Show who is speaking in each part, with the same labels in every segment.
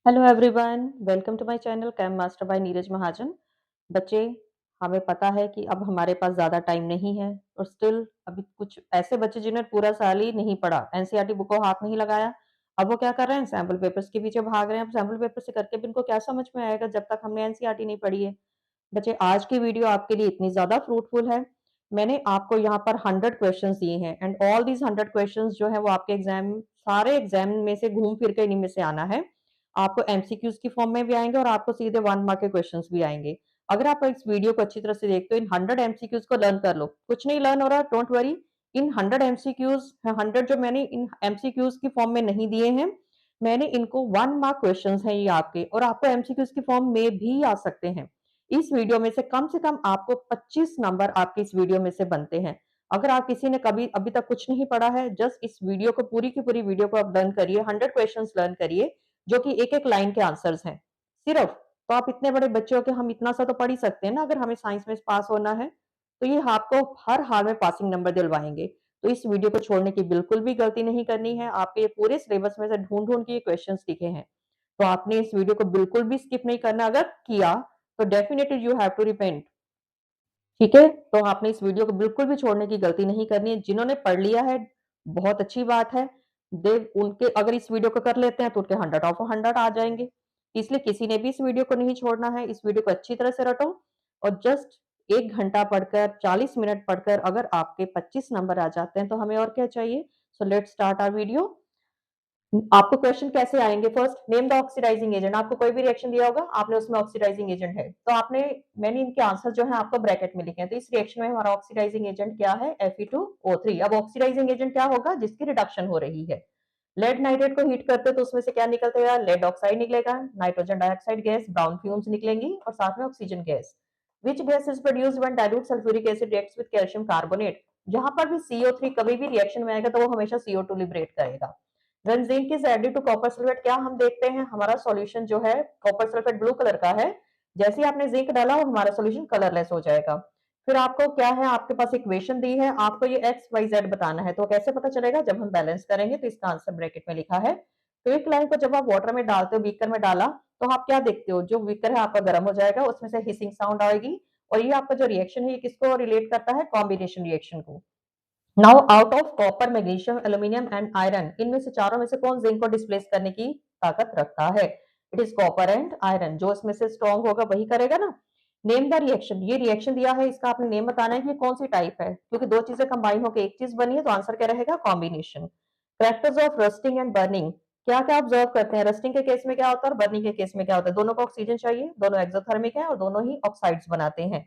Speaker 1: Hello everyone, welcome to my channel Chem master by Neeraj Mahajan. बच्चे, हमें पता है कि अब हमारे पास ज़्यादा टाइम नहीं है और स्टिल अभी कुछ ऐसे बच्चे जिन्होंने पूरा साल ही नहीं पढ़ा, एनसीईआरटी बुक को हाथ नहीं लगाया। अब वो क्या कर रहे हैं? सैंपल पेपर्स के पीछे भाग रहे हैं। अब सैंपल पेपर से करके भी इनको क्या समझ में आएगा जब तक हमने एनसीईआरटी नहीं पढ़ी है। बच्चे, आज की वीडियो आपके लिए इतनी ज़्यादा फ्रूटफुल है। मैंने आपको यहाँ पर 100 क्वेश्चंस दिए हैं एंड ऑल दीज़ 100 क्वेश्चंस जो है वो आपके सारे एग्ज़ाम में से घूम फिर के इन्हीं में से आना है। आपको एमसीक्यूज़ की फॉर्म में भी आएँगे और आपको सीधे 1 मार्क के क्वेश्चंस भी आएँगे। अगर आप इस वीडियो को अच्छी तरह से देखते हो, इन 100 एमसीक्यूज़ को लर्न कर लो। कुछ नहीं लर्न हो रहा, डोंट वरी। इन 100 एमसीक्यूज़ 100 जो मैंने इन एमसीक्यूज़ की फॉर्म में नहीं दिए हैं, मैंने इनको 1 मार्क क्वेश्चंस हैं ये आपके, और आपको एमसीक्यूज़ की फॉर्म में भी आ सकते हैं। इस वीडियो में से कम आपको 25 नंबर आपके इस वीडियो में से बनते हैं। अगर आप किसी ने कभी अभी तक कुछ नहीं पढ़ा है, जस्ट इस वीडियो को पूरी की पूरी वीडियो को आप लर्न करिए, 100 क्वेश्चंस लर्न करिए, जो कि एक-एक लाइन के आंसर्स हैं, सिर्फ। तो आप इतने बड़े बच्चे हो के हम इतना सा तो पढ़ ही सकते हैं ना, अगर हमें साइंस में पास होना है। तो ये आपको हर हाल में पासिंग नंबर दिलवाएँगे। तो इस वीडियो को छोड़ने की बिल्कुल भी गलती नहीं करनी है। आपके ये पूरे सिलेबस में से ढूँढ-ढूँढ के ये क्वेश्चंस लिखे हैं। तो आपने इस वीडियो को बिल्कुल भी स्किप नहीं करना। अगर किया, तो definitely you have to repent. ठीक है? तो आपने इस वीडियो को बिल्कुल भी छोड़ने की गलती नहीं करनी है। जिन्होंने पढ़ लिया है, बहुत अच्छी बात है। दे उनके अगर इस वीडियो को कर लेते हैं तो उनके 100 ऑफ 100 आ जाएँगे। इसलिए किसी ने भी इस वीडियो को नहीं छोड़ना है। इस वीडियो को अच्छी तरह से रटो और जस्ट 1 घंटा पढ़कर, 40 मिनट पढ़कर अगर आपके 25 नंबर आ जाते हैं, तो हमें और क्या चाहिए? So let's start our video. आपको क्वेश्चन कैसे आएँगे? First, name the oxidising agent. आपको कोई भी रिएक्शन दिया होगा, आपने उसमें ऑक्सीडाइजिंग एजेंट है। तो मैंने इनके आंसर जो है आपको ब्रैकेट में लिखे हैं। तो इस रिएक्शन में हमारा ऑक्सीडाइजिंग एजेंट क्या है? Fe2O3। अब ऑक्सीडाइजिंग एजेंट क्या होगा? जिसकी रिडक्शन हो रही है। लेड नाइट्रेट को हीट करते हैं तो उसमें से क्या निकलता है? लेड ऑक्साइड निकलेगा, nitrogen dioxide gas, brown fumes निकलेंगी और साथ में oxygen gas. Which gas is produced when dilute sulphuric acid reacts with calcium carbonate? जहां पर भी CO3 कभी भी रिएक्शन में आएगा तो वो हमेशा CO2 लिबरेट करेगा। When zinc is added to copper sulphate, क्या हम देखते हैं हमारा सॉल्यूशन जो है कॉपर सल्फेट ब्लू कलर का है। जैसे ही आपने जिंक डाला वो हमारा सॉल्यूशन कलरलेस हो जाएगा। फिर आपको क्या है, आपके पास इक्वेशन दी है, आपको ये एक्स वाई जेड बताना है। तो कैसे पता चलेगा? जब हम बैलेंस करेंगे। तो इसका आंसर ब्रैकेट में लिखा है। तो एक लाइन को जब आप वाटर में डालते हो, बीकर में डाला, तो आप क्या देखते हो? जो बीकर है आपका गर्म हो जाएगा, उसमें से हिसिंग साउंड आएगी और ये आपका जो रिएक्शन है ये किसको रिलेट करता है? कॉम्बिनेशन रिएक्शन को। Now out of copper, magnesium, aluminium and iron, इनमें से चारों में से कौन जिंक को डिस्प्लेस करने की ताकत रखता है? It is copper and iron. जो इसमें से स्ट्रॉन्ग होगा वही करेगा ना। नेम द रिएक्शन, ये रिएक्शन दिया है, इसका आपने नेम बताना है कि ये कौन सी टाइप है, क्योंकि दो चीजें कंबाइन होकर एक चीज बनी है, तो आंसर क्या रहेगा? Combination. Characters of rusting and burning, क्या क्या ऑब्जर्व करते हैं? रस्टिंग के केस में क्या होता है और बर्निंग के केस में क्या होता है? दोनों को ऑक्सीजन चाहिए, दोनों एक्सोथर्मिक है और दोनों ही ऑक्साइड्स बनाते हैं।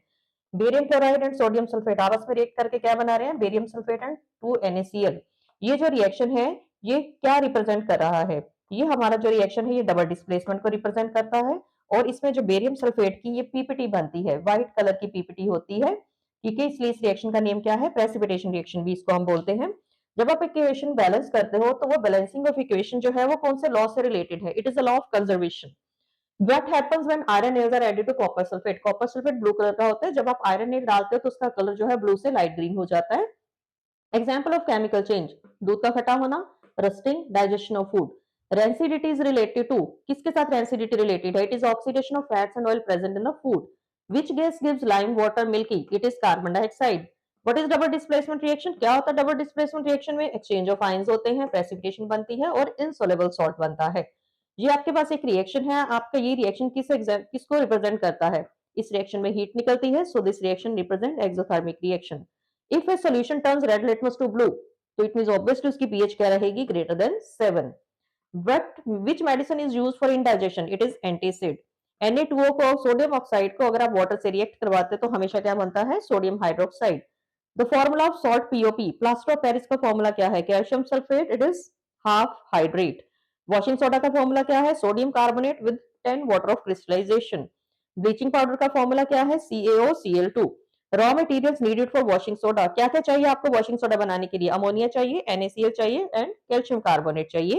Speaker 1: Barium chloride and sodium sulphate आपस में रिएक्ट करके क्या बना रहे हैं? Barium sulphate and 2NaCl। ये जो रिएक्शन है, ये क्या रिप्रेजेंट कर रहा है? ये हमारा जो रिएक्शन है ये डबल डिस्प्लेसमेंट को रिप्रेजेंट करता है। और इसमें जो बेरियम सल्फेट की ये पीपीटी बनती है, व्हाइट कलर की पीपीटी होती है। ठीक है, इसलिए इस रिएक्शन का नेम क्या है? प्रेसिपिटेशन रिएक्शन भी इसको हम बोलते हैं। जब आप इक्वेशन बैलेंस करते हो तो वो बैलेंसिंग ऑफ इक्वेशन जो है वो कौन से लॉ से रिलेटेड है? It is a law of conservation. What happens when iron nails are added to copper sulphate? Copper sulphate blue colour का होता है, जब आप आयरन नेल डालते हो तो उसका कलर जो है ब्लू से लाइट ग्रीन हो जाता है। एग्जाम्पल ऑफ केमिकल चेंज, दूध का खट्टा होना, rusting, digestion of food. Rancidity is related to, किसके साथ रेंसिडिटी रिलेटेड है? It is oxidation of fats and oil present in the food. Which gas gives lime water milky? It is carbon dioxide. What is double displacement reaction? क्या होता है double displacement reaction में? Exchange of ions होते हैं, precipitation बनती है और insoluble salt बनता है। ये आपके पास एक रिएक्शन है, आपका ये रिएक्शन किसको रिप्रेजेंट करता है? इस रिएक्शन में हीट निकलती है, so this reaction represent exothermic reaction. If a solution turns red litmus to blue, तो इट मींस ऑब्वियसली उसकी पीएच क्या रहेगी? Greater than 7। But which medicine is used for indigestion? It is antacid. Na2O को, sodium oxide को अगर आप water से react करवाते हैं तो हमेशा क्या बनता है? Sodium hydroxide. The formula of salt POP, plaster of Paris का फॉर्मूला क्या है? Calcium sulphate, it is half hydrate. Washing soda का फॉर्मूला क्या है? Sodium carbonate with 10 water of crystallisation. Bleaching powder का फॉर्मूला क्या है? CaOCl2। Raw materials needed for washing soda, क्या क्या चाहिए आपको वॉशिंग सोडा बनाने के लिए? अमोनिया चाहिए, NaCl चाहिए एंड कैल्शियम कार्बोनेट चाहिए।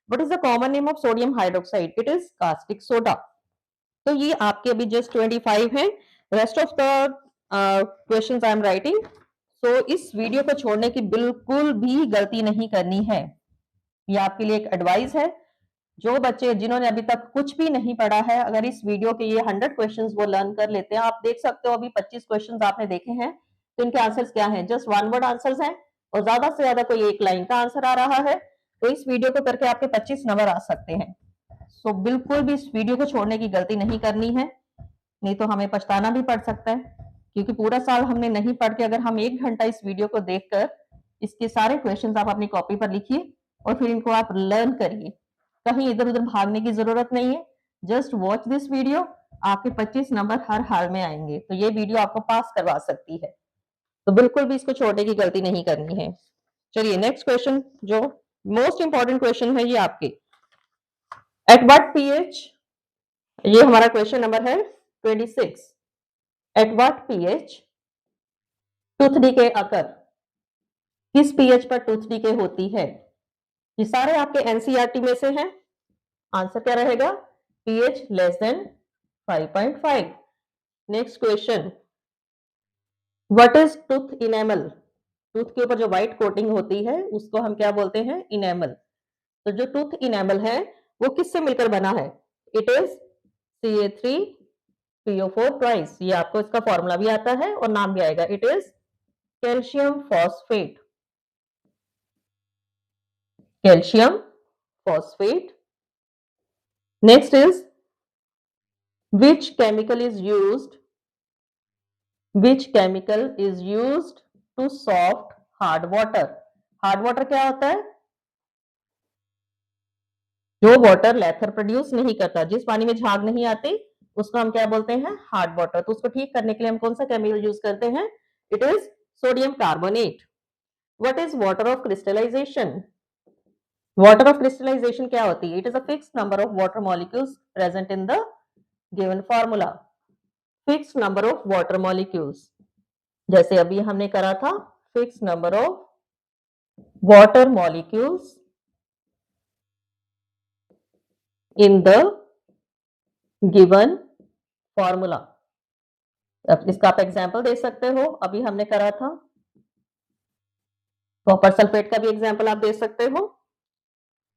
Speaker 1: What is the common name of sodium hydroxide? It is caustic soda. तो ये आपके अभी जस्ट 25 हैं। Rest of the questions I am writing. So इस वीडियो को छोड़ने की बिल्कुल भी गलती नहीं करनी है। ये आपके लिए एक एडवाइस है। जो बच्चे जिन्होंने अभी तक कुछ भी नहीं पढ़ा है, अगर इस वीडियो के ये 100 क्वेश्चंस वो लर्न कर लेते हैं, आप देख सकते हो अभी 25 क्वेश्चंस आपने देखे हैं, तो इनके आंसर्स क्या हैं? जस्ट वन वर्ड आंसर्स हैं और ज्यादा से ज्यादा कोई एक लाइन का आंसर आ रहा है। तो इस वीडियो को करके आपके 25 नंबर आ सकते हैं। सो बिल्कुल भी इस वीडियो को छोड़ने की गलती नहीं करनी है, नहीं तो हमें पछताना भी पड़ सकता है, क्योंकि पूरा साल हमने नहीं पढ़ के अगर हम 1 घंटा इस वीडियो को देखकर इसके सारे क्वेश्चंस आप अपनी कॉपी पर लिखिए और फिर इनको आप लर्न करिए। कहीं इधर-उधर भागने की जरूरत नहीं है, जस्ट वॉच दिस वीडियो, आपके 25 नंबर हर हाल में आएंगे। तो ये वीडियो आपको पास करवा सकती है, तो बिल्कुल भी इसको छोड़ने की गलती नहीं करनी है। चलिए नेक्स्ट क्वेश्चन, जो मोस्ट इंपॉर्टेंट क्वेश्चन है ये आपके, एट व्हाट पीएच, ये हमारा क्वेश्चन नंबर है 26, at what pH tooth decay occur, किस पीएच पर टूथ डीके होती है? ये सारे आपके एनसीईआरटी में से हैं। आंसर क्या रहेगा? PH less than 5.5। Next question, what is tooth enamel, tooth के ऊपर जो व्हाइट कोटिंग होती है उसको हम क्या बोलते हैं? इनेमल। तो जो टूथ इनेमल है वो किससे मिलकर बना है? It is Ca3PO4 twice. ये आपको इसका फॉर्मूला भी आता है और नाम भी आएगा, it is calcium phosphate, calcium phosphate. Next is which chemical is used, which chemical is used to soft hard water, hard water क्या होता है? जो वाटर लेथर प्रोड्यूस नहीं करता, जिस पानी में झाग नहीं आती, उसको हम क्या बोलते हैं? Hard water. तो उसको ठीक करने के लिए हम कौन सा केमिकल यूज करते हैं? It is sodium carbonate. What is water of crystallisation, water of crystallisation क्या होती है? It is a fixed number of water molecules present in the given formula, fixed number of water molecules. जैसे अभी हमने करा था, fixed number of water molecules in the given formula. अब इसका आप एग्जांपल दे सकते हो, अभी हमने करा था कॉपर सल्फेट का भी एग्जांपल आप दे सकते हो।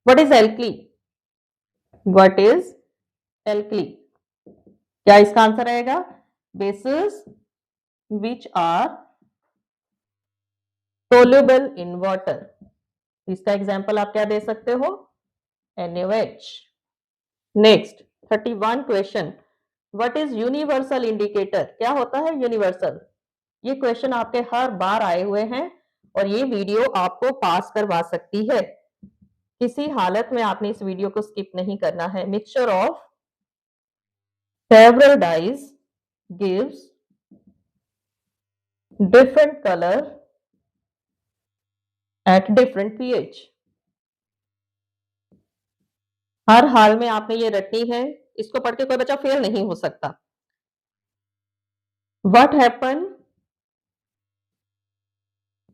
Speaker 1: What is alkali, what is alkali, क्या इसका आंसर रहेगा? Bases which are soluble in water. इसका एग्जांपल आप क्या दे सकते हो? NaOH। Next 31 question, what is universal indicator, क्या होता है यूनिवर्सल? ये क्वेश्चन आपके हर बार आए हुए हैं और ये वीडियो आपको पास करवा सकती है, किसी हालत में आपने इस वीडियो को स्किप नहीं करना है। Mixture of several dyes gives different colour at different pH. हर हाल में आपने ये रटनी है, इसको पढ़ के कोई बच्चा फेल नहीं हो सकता। What happen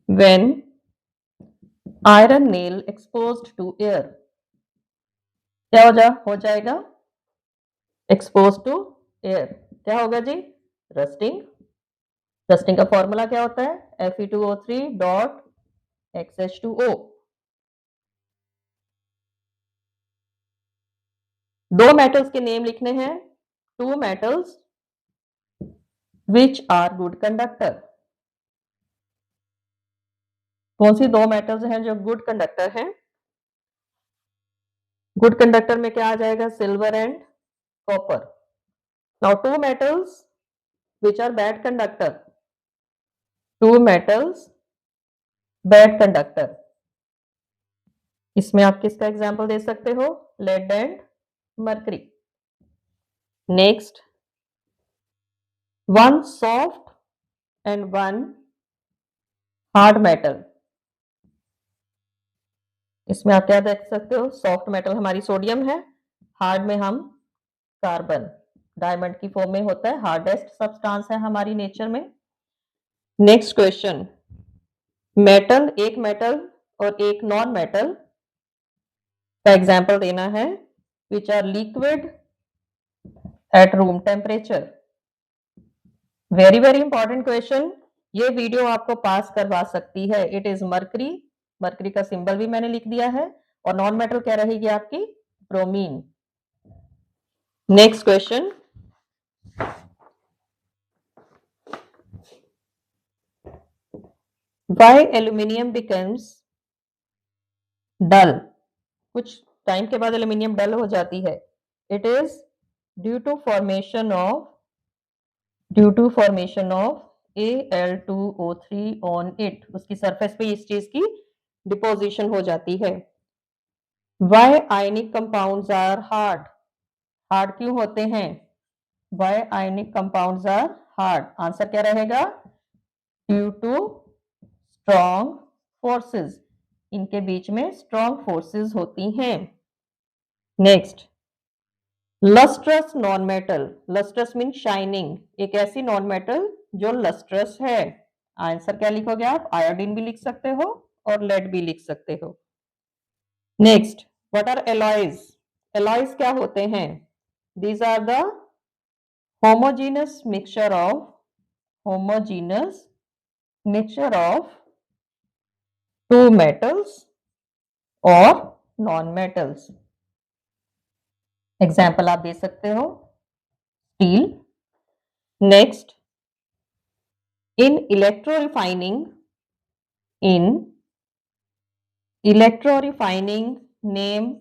Speaker 1: when iron nail exposed to air, क्या हो जाएगा? एक्सपोज टू एयर, क्या होगा जी? रस्टिंग। रस्टिंग का फॉर्मूला क्या होता है? Fe2O3.XH2O। दो मेटल्स के नेम लिखने हैं, two metals which are good conductor. कौन सी दो मेटल्स हैं जो गुड कंडक्टर हैं? गुड कंडक्टर में क्या आ जाएगा? Silver and copper. Now two metals which are bad conductor, two metals bad conductor. इसमें आप किसका एग्जांपल दे सकते हो? Lead and mercury. Next, one soft and one hard metal. इसमें आप क्या देख सकते हो? सॉफ्ट मेटल हमारी सोडियम है, हार्ड में हम कार्बन, डायमंड की फॉर्म में होता है, हार्डेस्ट सब्सटेंस है हमारी नेचर में। नेक्स्ट क्वेश्चन, मेटल, एक मेटल और एक नॉन मेटल का एग्जांपल देना है, which are liquid at room temperature. Very very important question, ये वीडियो आपको पास करवा सकती है। इट इज मरकरी, मरकरी का सिंबल भी मैंने लिख दिया है, और नॉन मेटल क्या रहेगी आपकी? bromine. Next question. Why aluminium becomes dull? कुछ टाइम के बाद एल्यूमिनियम डल हो जाती है. It is due to formation of Al2O3 on it. उसकी सरफेस पे इस चीज की डिपोजिशन हो जाती है. Why ionic compounds are hard? Hard क्यों होते हैं? Why ionic compounds are hard? Answer क्या रहेगा? Due to strong forces. इनके बीच में strong forces होती हैं. Next, lustrous non-metal. Lustrous means shining. एक ऐसी non-metal जो lustrous है. आंसर क्या लिखोगे आप? आयोडीन भी लिख सकते हो और लेड भी लिख सकते हो. Next, what are alloys? Alloys क्या होते हैं? These are the homogeneous mixture of two metals or non-metals. Example आप दे सकते हो. स्टील. नेक्स्ट, इन इलेक्ट्रो रिफाइनिंग नेम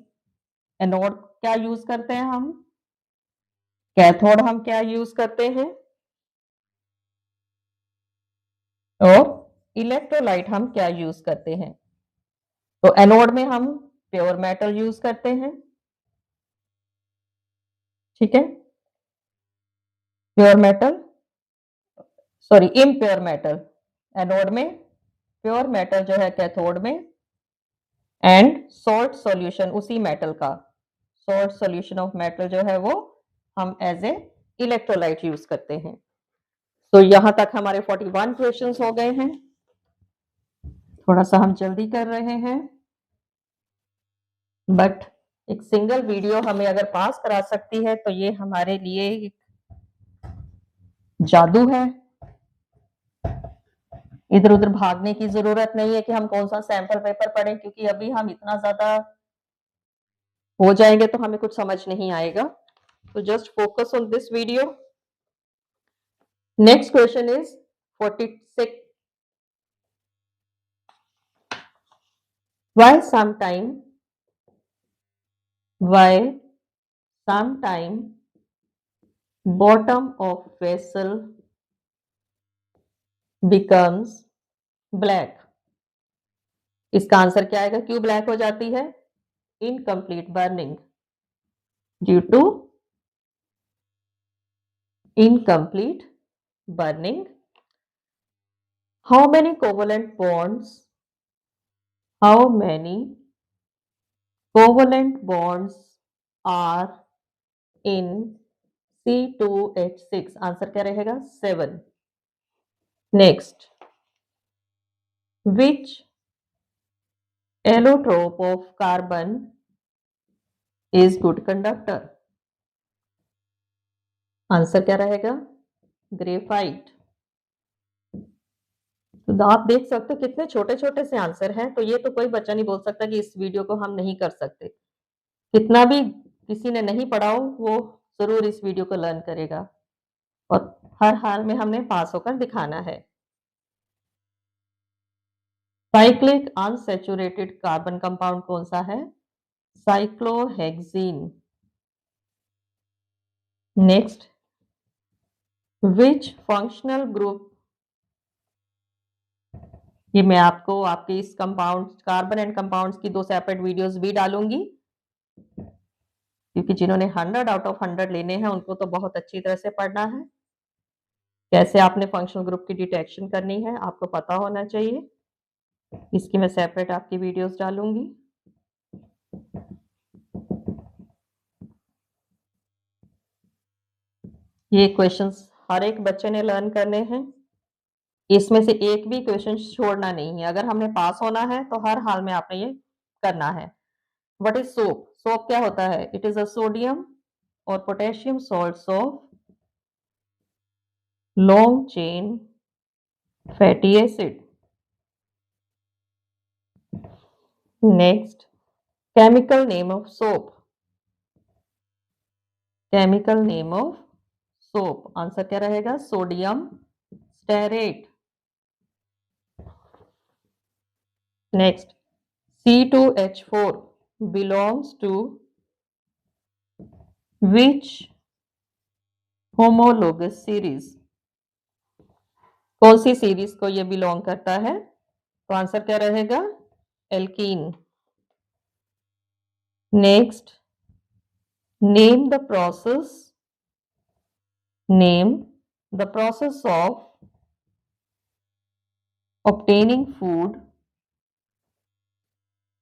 Speaker 1: एनोड क्या यूज करते हैं हम? कैथोड हम क्या यूज करते हैं? और इलेक्ट्रोलाइट हम क्या यूज करते हैं? तो एनोड में हम प्योर मेटल यूज करते हैं. ठीक है, pure metal, sorry impure metal anode में, प्योर मेटल जो है कैथोड में, एंड सॉल्ट सॉल्यूशन उसी मेटल का, सॉल्ट सॉल्यूशन ऑफ मेटल जो है वो हम एज ए इलेक्ट्रोलाइट यूज करते हैं. तो यहां तक हमारे 41 क्वेश्चंस हो गए हैं. थोड़ा सा हम जल्दी कर रहे हैं, बट एक सिंगल वीडियो हमें अगर पास करा सकती है तो ये हमारे लिए एक जादू है. इधर उधर भागने की जरूरत नहीं है कि हम कौन सा सैंपल पेपर पढ़ें, क्योंकि अभी हम इतना ज्यादा हो जाएंगे तो हमें कुछ समझ नहीं आएगा. तो just focus on this video. Next question is 46. Why sometime bottom of vessel becomes black? इसका आंसर क्या आएगा? क्यों ब्लैक हो जाती है? Incomplete burning. Due to incomplete burning. How many covalent bonds are in C2H6? Answer क्या रहेगा? 7. Next, which allotrope of carbon is good conductor? Answer क्या रहेगा? ग्रेफाइट. तो आप देख सकते हो कितने छोटे छोटे से आंसर हैं. तो ये तो कोई बच्चा नहीं बोल सकता कि इस वीडियो को हम नहीं कर सकते. कितना भी किसी ने नहीं पढ़ा हो वो जरूर इस वीडियो को लर्न करेगा, और हर हाल में हमने पास होकर दिखाना है. साइक्लिक अनसैचुरेटेड कार्बन कंपाउंड कौन सा है? साइक्लोहेक्सीन. नेक्स्ट, विच फंक्शनल ग्रुप, ये मैं आपको आपके इस कंपाउंड कार्बन एंड कंपाउंड्स की 2 सेपरेट वीडियोस भी डालूंगी, क्योंकि जिन्होंने 100 आउट ऑफ 100 लेने हैं उनको तो बहुत अच्छी तरह से पढ़ना है. कैसे आपने फंक्शनल ग्रुप की डिटेक्शन करनी है आपको पता होना चाहिए. इसकी मैं सेपरेट आपकी वीडियोस डालूंगी. ये क्वेश्चंस हर एक बच्चे ने लर्न करने हैं. इसमें से एक भी क्वेश्चन छोड़ना नहीं है. अगर हमने पास होना है तो हर हाल में आपने ये करना है. What is soap? सोप क्या होता है? इट इज अ सोडियम और potassium salts of long chain fatty acid. Next, chemical name of soap. Chemical name of soap, answer क्या रहेगा? Sodium stearate. Next, C2H4 belongs to which homologous series? कौन सी series को ये belong करता है? तो answer क्या रहेगा? Alkene. Next, name the process of obtaining food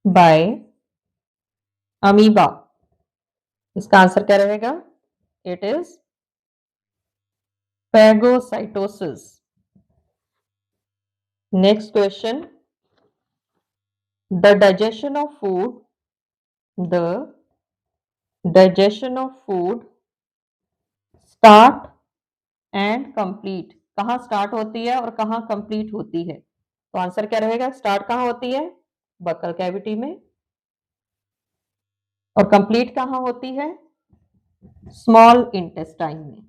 Speaker 1: by amoeba। इसका आंसर क्या रहेगा? It is phagocytosis। Next question, the digestion of food start and complete, कहाँ स्टार्ट होती है और कहाँ कंप्लीट होती है? तो आंसर क्या रहेगा? स्टार्ट कहाँ होती है? बक्कल कैविटी में। और कंप्लीट कहाँ होती है? स्मॉल इंटेस्टाइन में।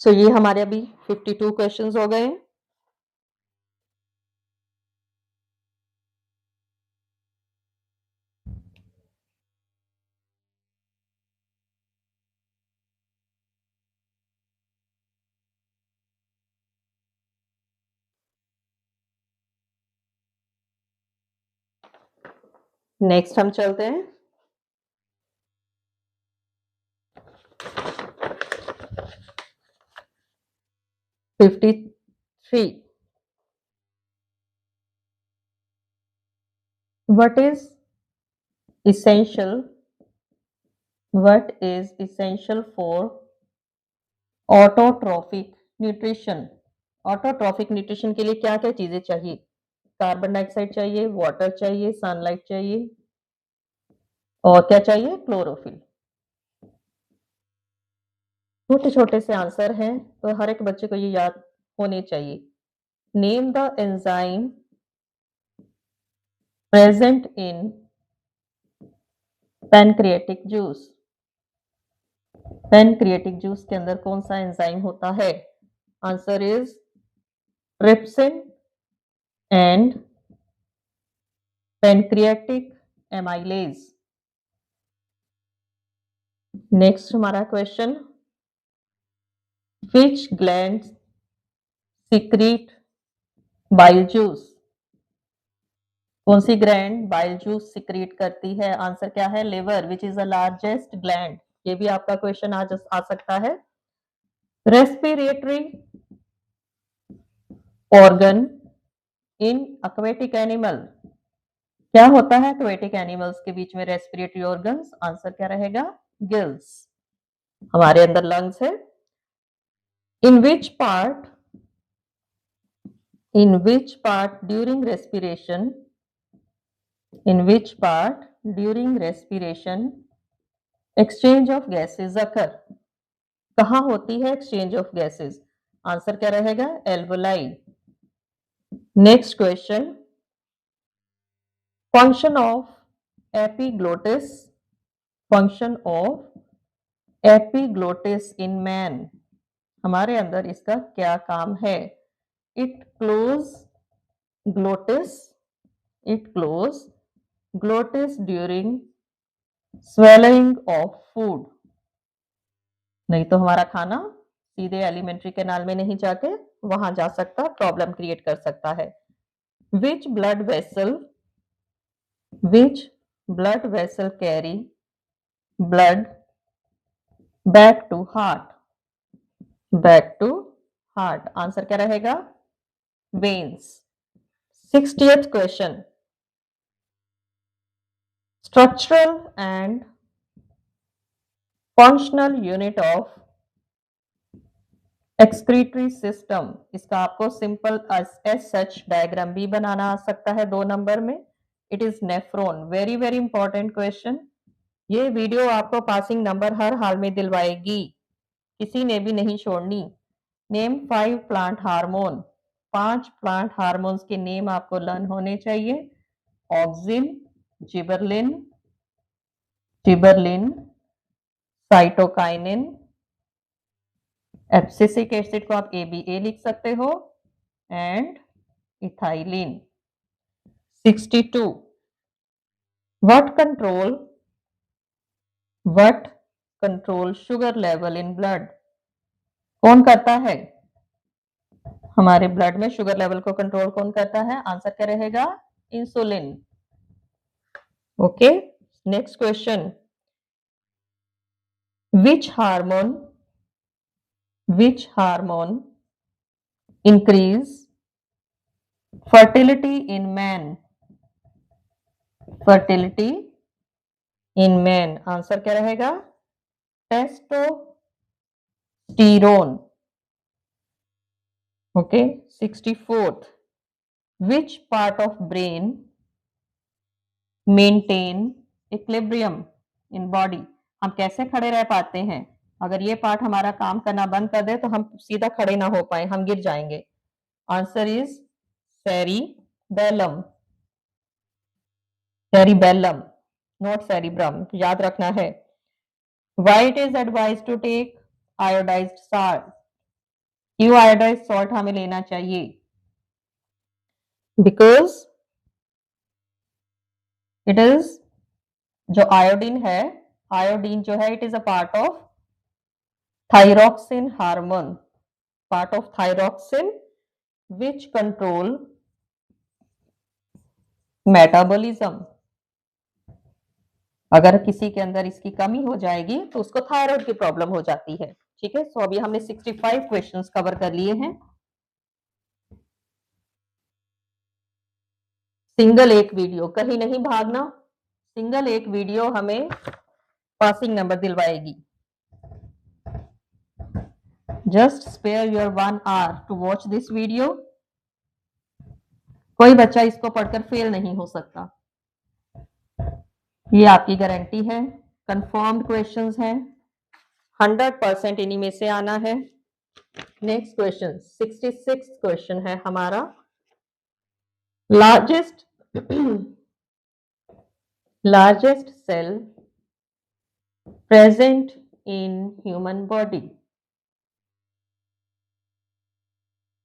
Speaker 1: सो ये हमारे अभी 52 क्वेश्चंस हो गए हैं। नेक्स्ट हम चलते हैं 53। What is essential for autotrophic nutrition? Autotrophic nutrition के लिए क्या क्या चीजें चाहिए? कार्बन डाइऑक्साइड चाहिए, वाटर चाहिए, सनलाइट चाहिए, और क्या चाहिए? क्लोरोफिल। छोटे छोटे से आंसर हैं, तो हर एक बच्चे को ये याद होने चाहिए। Name the enzyme present in pancreatic juice. Pancreatic juice के अंदर कौन सा एंजाइम होता है? Answer is trypsin and pancreatic amylase. Next हमारा question, which glands secrete bile juice? कौन सी ग्लैंड बाइल जूस सिक्रीट करती है? आंसर क्या है? Liver, which is the largest gland. ये भी आपका क्वेश्चन आ सकता है। Respiratory organ in aquatic animal, क्या होता है एक्वेटिक एनिमल्स के बीच में रेस्पिरेटरी ऑर्गन्स? आंसर क्या रहेगा? गिल्स। हमारे अंदर लंग्स है। In which part during respiration exchange of gases occur? कहाँ होती है exchange of gases? आंसर क्या रहेगा? Alveoli. Next question, function of epiglottis in man, हमारे अंदर इसका क्या काम है? It close glottis during swelling of food. नहीं तो हमारा खाना सीधे एलिमेंट्री कैनाल में नहीं जाके वहां जा सकता, प्रॉब्लम क्रिएट कर सकता है। Which blood vessel carry blood back to heart? Answer क्या रहेगा? Veins. 60th question, structural and functional unit of excretory system, इसका आपको सिंपल एज सच डायग्राम भी बनाना आ सकता है 2 नंबर में। It is nephron. Very very important question. ये video आपको पासिंग नंबर हर हाल में दिलवाएगी, किसी ने भी नहीं छोड़नी। Name 5 plant hormone, 5 plant hormones के नेम आपको लर्न होने चाहिए। Auxin, gibberellin, gibberellin, cytokinin, abscisic acid को आप ABA लिख सकते हो, and ethylene. 62 what control sugar level in blood? कौन करता है? हमारे ब्लड में शुगर लेवल को कंट्रोल कौन करता है? आंसर क्या रहेगा? Insulin. Okay, next question, which hormone increase fertility in man? Fertility in man, answer क्या रहेगा? Testosterone. Okay, 64th which part of brain maintain equilibrium in body? हम कैसे खड़े रह पाते हैं? अगर ये पार्ट हमारा काम करना बंद कर दे तो हम सीधा खड़े ना हो पाए, हम गिर जाएंगे। Answer is cerebellum, cerebellum, not cerebrum, याद रखना है। Why it is advise to take iodised salt? क्यों आयोडाइज्ड सॉल्ट हमें लेना चाहिए? बिकॉज इट इज, जो आयोडीन है, आयोडीन जो है, it is a part of thyroxine hormone, part of thyroxine which control metabolism. अगर किसी के अंदर इसकी कमी हो जाएगी तो उसको थायराइड की प्रॉब्लम हो जाती है। ठीक है, सो अभी हमने 65 क्वेश्चंस कवर कर लिए हैं। सिंगल एक वीडियो, कहीं नहीं भागना, सिंगल एक वीडियो हमें पासिंग नंबर दिलवाएगी। Just spare your 1 hour to watch this video. कोई बच्चा इसको पढ़कर फेल नहीं हो सकता, ये आपकी गारंटी है। कंफर्म्ड क्वेश्चंस हैं, 100% इन्हीं में से आना है। नेक्स्ट क्वेश्चन, 66 क्वेश्चन है हमारा। Largest cell present in human body.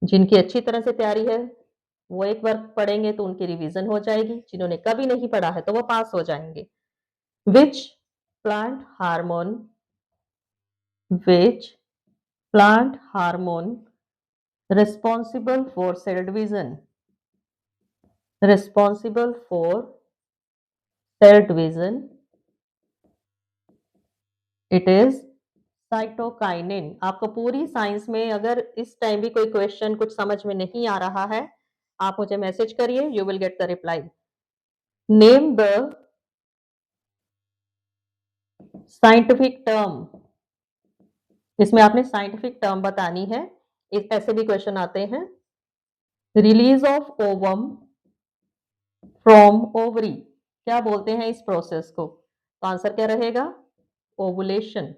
Speaker 1: जिनकी अच्छी तरह से तैयारी है वो एक बार पढ़ेंगे तो उनकी रिवीजन हो जाएगी, जिन्होंने कभी नहीं पढ़ा है तो वो पास हो जाएंगे। Which plant hormone responsible for cell division, responsible for cell division, it is cytokinin. आपको पूरी साइंस में अगर इस टाइम भी कोई क्वेश्चन कुछ समझ में नहीं आ रहा है, आप मुझे मैसेज करिए, you will get the reply. Name the scientific term, इसमें आपने साइंटिफिक टर्म बतानी है। ऐसे भी क्वेश्चन आते हैं। Release of ovum from ovary, क्या बोलते हैं इस प्रोसेस को? तो आंसर क्या रहेगा? Ovulation.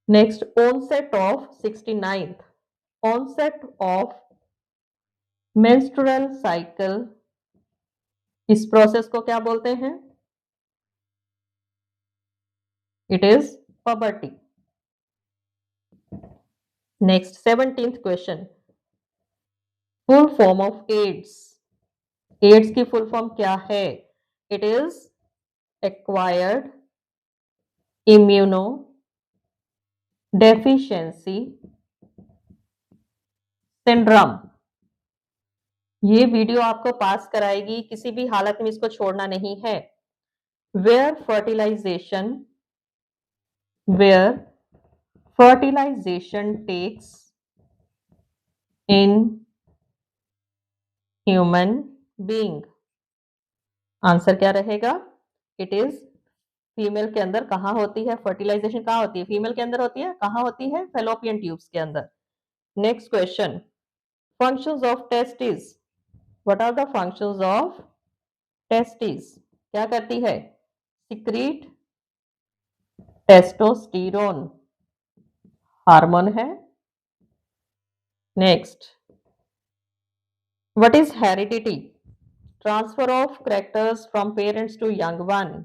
Speaker 1: Next, onset of 69th, onset of menstrual cycle, इस प्रोसेस को क्या बोलते हैं? It is puberty। Next, 17th question, full form of AIDS. AIDS की फुल फॉर्म क्या है? It is acquired immuno deficiency syndrome. ये वीडियो आपको पास कराएगी, किसी भी हालत में इसको छोड़ना नहीं है। Where fertilisation takes in human being, answer क्या रहेगा? इट इज फीमेल के अंदर। कहाँ होती है फर्टिलाइजेशन? कहाँ होती है? फीमेल के अंदर होती है। कहाँ होती है? फैलोपियन ट्यूब्स के अंदर। Next question, functions of testis, what are the functions of testis? क्या करती है? सिक्रीट टेस्टोस्टेरोन, हार्मोन है। Next, what is heredity? Transfer of characters from parents to young one.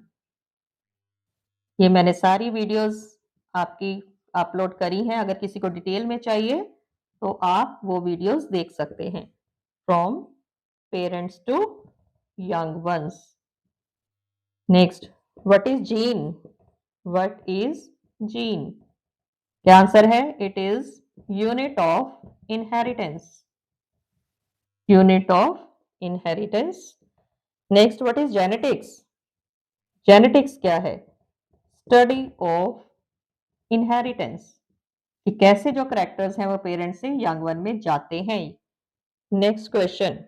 Speaker 1: ये मैंने सारी वीडियोस आपकी अपलोड करी हैं, अगर किसी को डिटेल में चाहिए तो आप वो वीडियोस देख सकते हैं। From parents to young ones. Next, what is gene? What is gene? क्या आंसर है? It is unit of inheritance. Unit of inheritance. Next, what is genetics? Genetics क्या है? स्टडी ऑफ इनहेरिटेंस, कि कैसे जो करेक्टर्स हैं वो पेरेंट्स से यंग वन में जाते हैं। नेक्स्ट क्वेश्चन,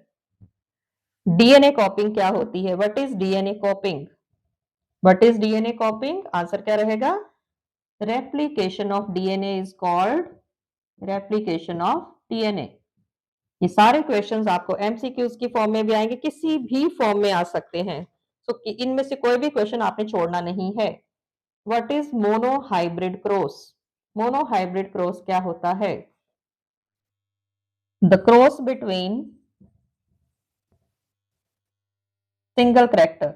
Speaker 1: डीएनए कॉपिंग क्या होती है? What is DNA कॉपिंग? What is DNA कॉपिंग? Answer क्या रहेगा? Replication of DNA is called replication of DNA. ये सारे क्वेश्चंस आपको एमसीक्यूज की फॉर्म में भी आएंगे, किसी भी फॉर्म में आ सकते हैं, तो इनमें से कोई भी क्वेश्चन आपने छोड़ना नहीं है। What is monohybrid cross? Monohybrid cross क्या होता है? The cross between single character,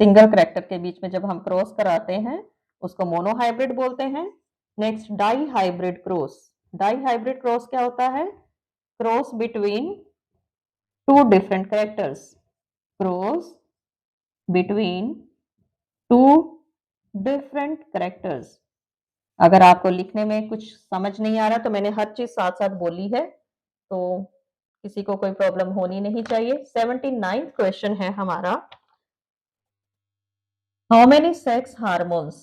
Speaker 1: single character के बीच में जब हम क्रॉस कराते हैं उसको मोनोहाइब्रिड बोलते हैं। Next, dihybrid cross. Dihybrid cross क्या होता है? Cross between two different characters. Cross between two different characters. अगर आपको लिखने में कुछ समझ नहीं आ रहा तो मैंने हर चीज साथ साथ बोली है, तो किसी को कोई प्रॉब्लम होनी नहीं चाहिए। 79 क्वेश्चन है हमारा। How many sex hormones?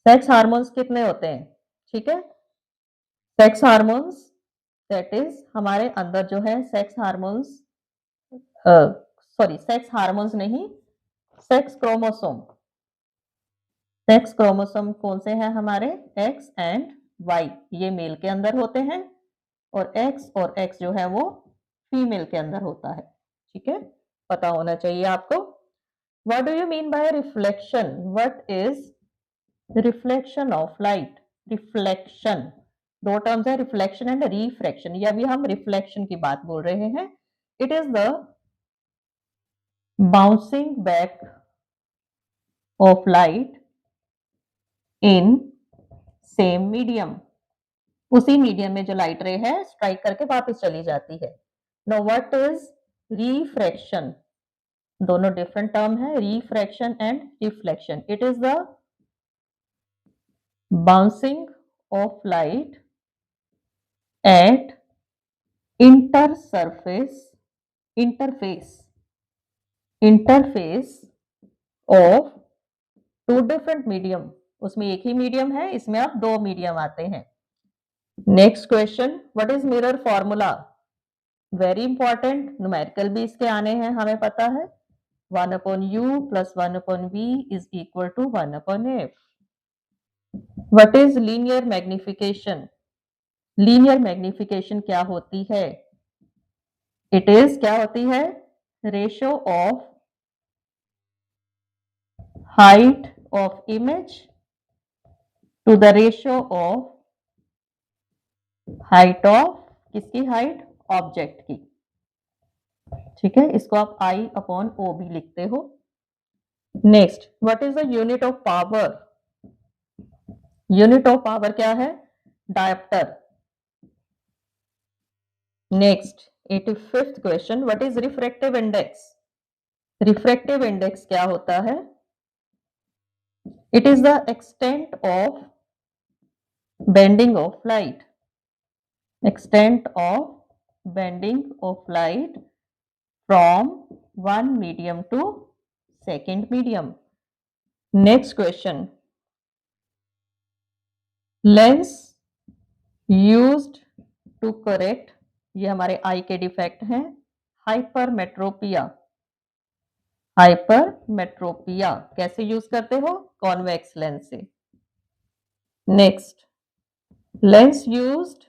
Speaker 1: Sex hormones कितने होते हैं? ठीक है, सेक्स हार्मोन्स, दैट इज हमारे अंदर जो है sex hormones, sorry sex hormones नहीं, सेक्स क्रोमोसोम। सेक्स क्रोमोसोम कौन से हैं हमारे? एक्स एंड वाई, ये मेल के अंदर होते हैं, और एक्स जो है वो फीमेल के अंदर होता है। ठीक है, पता होना चाहिए आपको। What do you mean by reflection? What is reflection of light? Reflection, दो टर्म्स है, रिफ्लेक्शन एंड रिफ्रैक्शन। ये अभी हम रिफ्लेक्शन की बात बोल रहे हैं। It is the bouncing back of light in same medium. उसी मीडियम में जो लाइट रे है स्ट्राइक करके वापस चली जाती है। No, what is refraction? दोनों डिफरेंट टर्म है, refraction and reflection. It is the bouncing of light at interface of two different medium. उसमें एक ही मीडियम है, इसमें अब दो मीडियम आते हैं। Next question, what is mirror formula? Very important, numerical भी इसके आने हैं, हमें पता है। 1/u plus 1/v is equal to 1/f. What is linear magnification? Linear magnification क्या होती है? इट इज क्या होती है? Ratio of height of image to the ratio of height of, किसकी हाइट? ऑब्जेक्ट की। ठीक है, इसको आप I/O भी लिखते हो। Next, what is the unit of power? Unit of power क्या है? Dioptre. Next, 85th question, what is refractive index? Refractive index क्या होता है? It is the extent of bending of light. Extent of bending of light from one medium to second medium. Next question, lens used to correct, ये हमारे आई के defect हैं, hypermetropia. Hypermetropia कैसे use करते हो? कॉन्वेक्स लेंस से। Next, lens used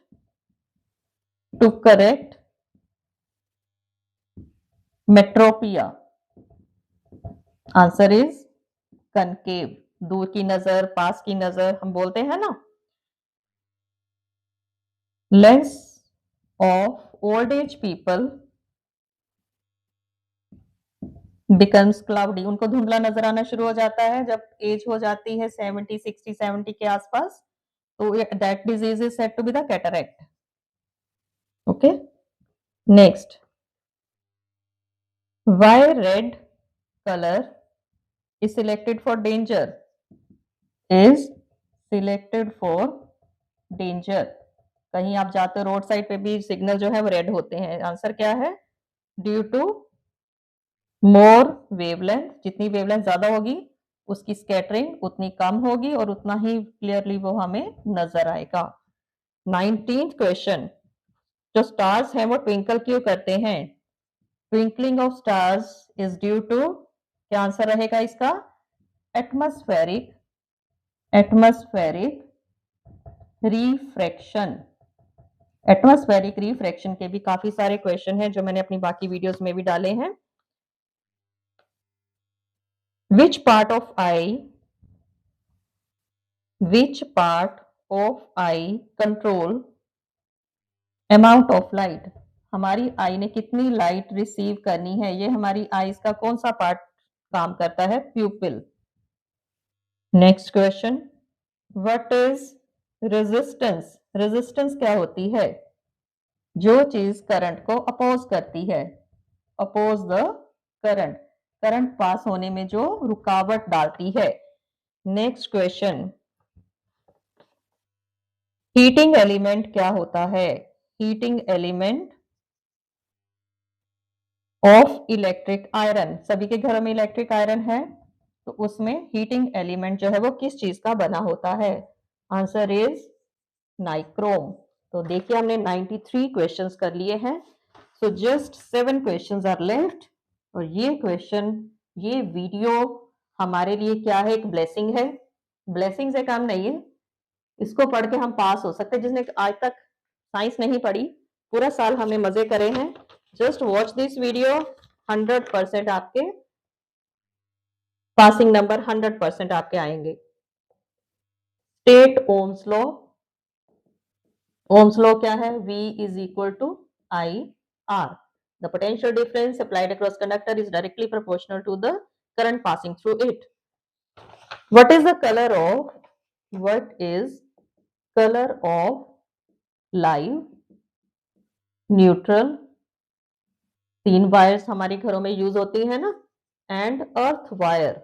Speaker 1: to correct myopia. Answer is concave, दूर की नजर, पास की नजर हम बोलते हैं ना। Lens of old age people becomes cloudy, उनको धुंधला नजर आना शुरू हो जाता है जब एज हो जाती है 70, 60, 70 के आसपास, तो that disease is said to be the cataract. Okay, next, why red colour is selected for danger, is selected for danger। कहीं आप जाते हो रोड साइड पे भी सिग्नल जो है वो रेड होते हैं, आंसर क्या है? ड्यू टू मोर वेवलेंथ, जितनी वेवलेंथ ज्यादा होगी उसकी स्कैटरिंग उतनी कम होगी और उतना ही क्लियरली वो हमें नजर आएगा। 19th क्वेश्चन, जो स्टार्स हैं वो ट्विंकल क्यों करते हैं? Twinkling of stars is due to, क्या आंसर रहेगा इसका? Atmospheric refraction. एटमॉस्फेरिक रिफ्रैक्शन के भी काफी सारे क्वेश्चन हैं जो मैंने अपनी बाकी वीडियोस में भी डाले हैं। Which part of eye control amount of light? हमारी आई ने कितनी लाइट रिसीव करनी है, ये हमारी आईज का कौन सा पार्ट काम करता है? प्यूपिल। Next question, what is resistance? Resistance क्या होती है? जो चीज करंट को अपोज करती है, oppose the current, current pass होने में जो रुकावट डालती है। नेक्स्ट क्वेश्चन, हीटिंग एलिमेंट क्या होता है? Heating element of electric iron, सभी के घरों में इलेक्ट्रिक आयरन है, तो उसमें हीटिंग एलिमेंट जो है वो किस चीज का बना होता है? Answer is nichrome. तो देखिए हमने 93 क्वेश्चंस कर लिए हैं, so just 7 questions are left. और ये क्वेश्चन, ये वीडियो हमारे लिए क्या है? एक ब्लेसिंग है। ब्लेसिंग से काम नहीं है, इसको पढ़ के हम पास हो सकते हैं। जिसने आज तक साइंस नहीं पढ़ी, पूरा साल हमने मजे करे हैं, जस्ट वॉच दिस वीडियो, 100% आपके पासिंग नंबर 100% आपके आएंगे। State Ohm's law, Ohm's law क्या है? V is equal to IR। The potential difference applied across conductor is directly proportional to the current passing through it. What is the color of live, neutral, 3 wires हमारे घरों में use होती है ना, and earth wire.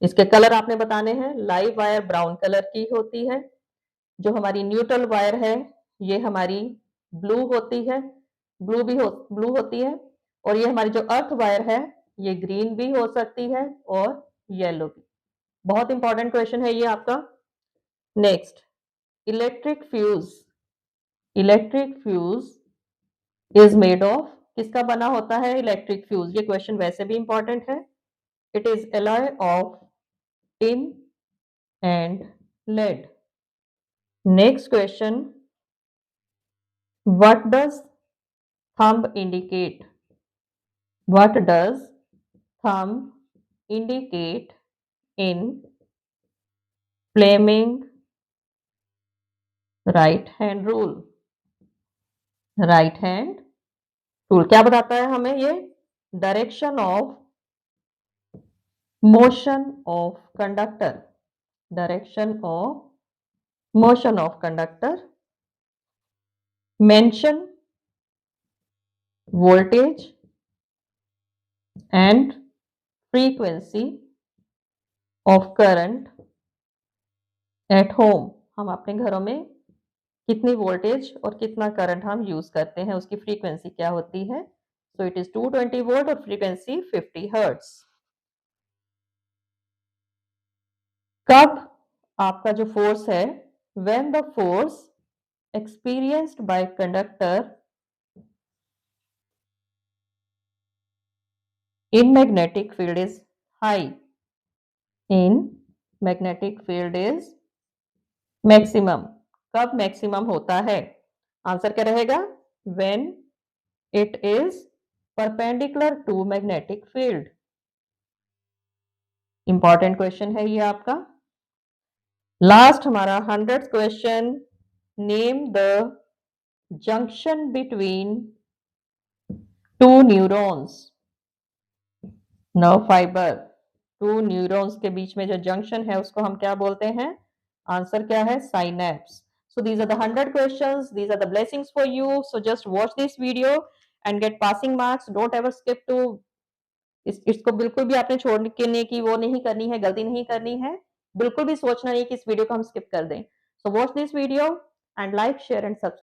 Speaker 1: इसके colour आपने बताने हैं। लाइव वायर ब्राउन कलर की होती है, जो हमारी न्यूट्रल वायर है ये हमारी ब्लू होती है, ब्लू होती है, और ये हमारी जो अर्थ वायर है ये ग्रीन भी हो सकती है और येलो भी। बहुत इंपॉर्टेंट क्वेश्चन है ये आपका। Next, electric fuse is made of, किसका बना होता है इलेक्ट्रिक फ्यूज? ये क्वेश्चन वैसे भी इंपॉर्टेंट है। It is alloy of tin and lead. Next question, what does thumb indicate? What does thumb indicate in Fleming right hand rule? Right hand rule क्या बताता है हमें? ये direction of motion of conductor, direction of motion of conductor. Mention voltage and frequency of current at home. हम अपने घरों में कितनी वोल्टेज और कितना करंट हम यूज करते हैं, उसकी फ्रीक्वेंसी क्या होती है? सो इट इज 220 वोल्ट और फ्रीक्वेंसी 50 हर्ट्ज। कब आपका जो फोर्स है, when the force experienced by conductor in magnetic field is high, in magnetic field is maximum। कब मैक्सिमम होता है? आंसर क्या रहेगा? when it is perpendicular to magnetic field। Important question है ये आपका। लास्ट हमारा 100th question, name the junction between two neurons. Nerve fibre, 2 neurons के बीच में जो जंक्शन है उसको हम क्या बोलते हैं? आंसर क्या है? Synapse. So these are the 100 questions. These are the blessings for you. So just watch this video and get passing marks. Don't ever skip to इसको बिल्कुल भी आपने छोड़ने की वो नहीं करनी है, गलती नहीं करनी है। बिल्कुल भी सोचना नहीं कि इस वीडियो को हम स्किप कर दें। So watch this video and like, share and subscribe.